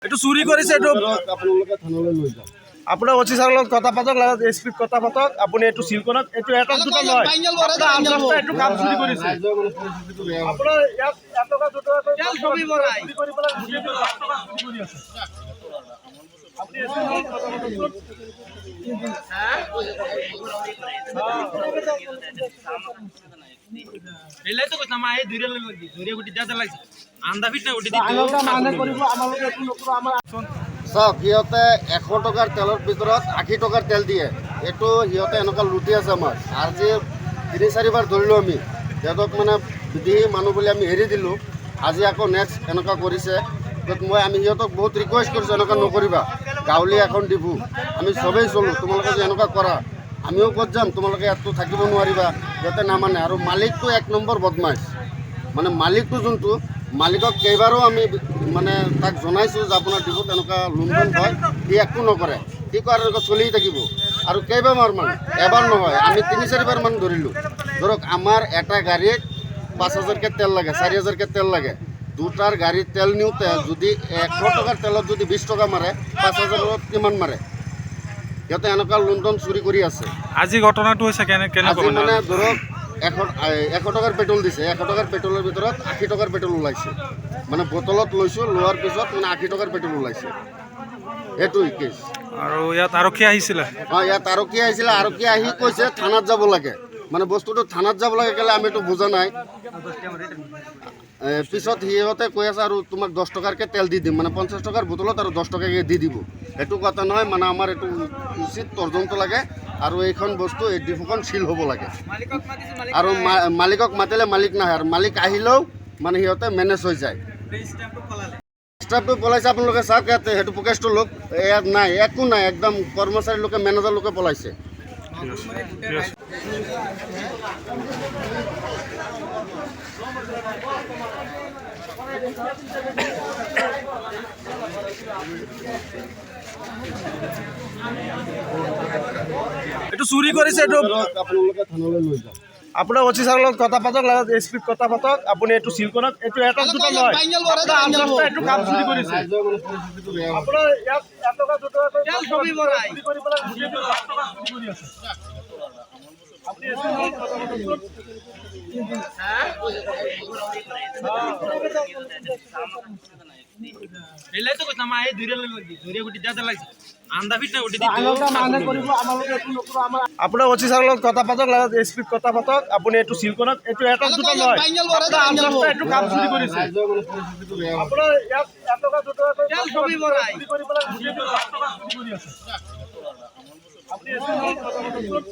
একটু চুৰি কৰেছে একটু আপোনালোকে থানালৈ লৈ যাওক। আপোনাৰ অচি ছাৰৰ লগত কথা পাতক, লগত এছপিক কথা পাতক, আপুনি এইটো চিল কৰক। এইটো এটা দুটা নহয়, আপোনাৰ আন্দাজটা এইটো কাম চুৰি কৰিছে। ৰাইজৰ মানে পৰিস্থিতিটো বেয়া হৈছে। আপোনাৰ ইয়াত এটকা দুটকা কৰি চুৰি কৰি পেলাই গোটেই লাখ টকা চুৰি কৰি আছে। আপুনি এছপিৰ লগত কথা পাতকচোন। চাওক, সিহঁতে 100 টকাৰ তেলৰ ভিতৰত 80 টকাৰ তেল দিয়ে। এইটো সিহঁতে এনেকুৱা লুটি আছে আমাক। আজি 3-4বাৰ ধৰিলোঁ আমি সিহঁতক, মানে বিদেশী মানুহ বুলি আমি এৰি দিলোঁ। আজি আকৌ নেক্সট এনেকুৱা কৰিছে। আমি সিহঁতক বহুত ৰিকুৱেষ্ট কৰিছোঁ, এনেকুৱা নকৰিবা। গাঁৱলীয়া এখন ডিপু, আমি চবেই চলোঁ। তোমালোকে যে এনেকুৱা কৰা, আমিও ক'ত যাম? তোমালোকে ইয়াততো থাকিব নোৱাৰিবা। সিহঁতে নামানে। আৰু মালিকটো 1 নম্বৰ বদমাছ। মানে মালিকটো যোনটো, মালিকক কেইবাৰো আমি মানে তাক জনাইছোঁ যে আপোনাৰ ডিপুত এনেকুৱা লুণ্ঠন হয়, সি একো নকৰে। সি কয় এনেকুৱা চলি থাকিব। আৰু কেইবাৰ মান, এবাৰ নহয়, আমি 3-4বাৰ মান ধৰিলোঁ। ধৰক আমাৰ এটা গাড়ীত 5,000কে তেল লাগে, 4,000কে তেল লাগে। দুটাৰ গাড়ীত তেল নিওঁতে যদি 100 টকাৰ তেলত যদি 20 টকা মাৰে, 5,000ত কিমান মাৰে? সিহঁতে এনেকুৱা লুণ্ঠন চুৰি কৰি আছে। আজি ঘটনাটো হৈছে আজি মানে ধৰক 100 টকাৰ পেট্ৰল দিছে। 100 টকাৰ পেট্ৰলৰ ভিতৰত 80 টকাৰ পেট্ৰল ওলাইছে। মানে বটলত লৈছোঁ, লোৱাৰ পিছত মানে 80 টকাৰ পেট্ৰল ওলাইছে। সেইটোৱেই কেছ। আৰু ইয়াত আৰক্ষী আহিছিলে। ইয়াত আৰক্ষী আহিছিলে। আৰক্ষী আহি কৈছে থানাত যাব লাগে। মানে বস্তুটো থানাত যাব লাগে কেলে আমিতো বুজা নাই। পিছত সিহঁতে কৈ আছে আৰু তোমাক 10 টকাৰকৈ তেল দি দিম, মানে 50 টকাৰ বটলত আৰু 10 টকাকৈ দি দিব। সেইটো কথা নহয়, মানে আমাৰ এইটো উচিত তদন্ত লাগে। আৰু এইখন বস্তু, এই ডিপুখন চিল হ'ব লাগে। আৰু মালিকক মাতিলে মালিক নাহে, আৰু মালিক আহিলেও মানে সিহঁতে মেনেজ হৈ যায়। ষ্টাফটো পলাইছে, আপোনালোকে চাওক ইয়াত সেইটো প্ৰকেজটো লওক। ইয়াত নাই, একো নাই, একদম কৰ্মচাৰীৰ লোকে, মেনেজাৰ লোকে পলাইছে। এইটো চুৰি কৰিছে এইটো আপোনালোকে থানালৈ লৈ যাওক। আপোনাৰ অচি ছাৰৰ লগত কথা পাতক, লগত এছপিক কথা পাতক, আপুনি এইটো চিল কৰক। এইটো এটা দুটা নহয়, আপোনাৰ আন্দাজটা এইটো কাম চুৰি কৰিছে। ৰাইজৰ মানে পৰিস্থিতিটো বেয়া হৈছে। আপোনাৰ ইয়াত এটকা দুটকা কৰি চুৰি কৰি পেলাই গোটেই লাখ টকা চুৰি কৰি আছে। আপুনি এছপিৰ লগত কথা পাতকচোন। আপোনাৰ অচি ছাৰৰ লগত কথা পাতক, লগত এছপিক কথা পাতক, আপুনি এইটো চিল কৰক। এইটো এটা দুটা নহয়, আপোনাৰ আন্দাজটা এইটো কাম চুৰি কৰিছে। ৰাইজৰ মানে পৰিস্থিতিটো বেয়া হৈছে। আপোনাৰ ইয়াত এটকা দুটকা কৰি চুৰি কৰি পেলাই গোটেই লাখ টকা চুৰি কৰি আছে। আপুনি এছপিৰ লগত কথা পাতকচোন।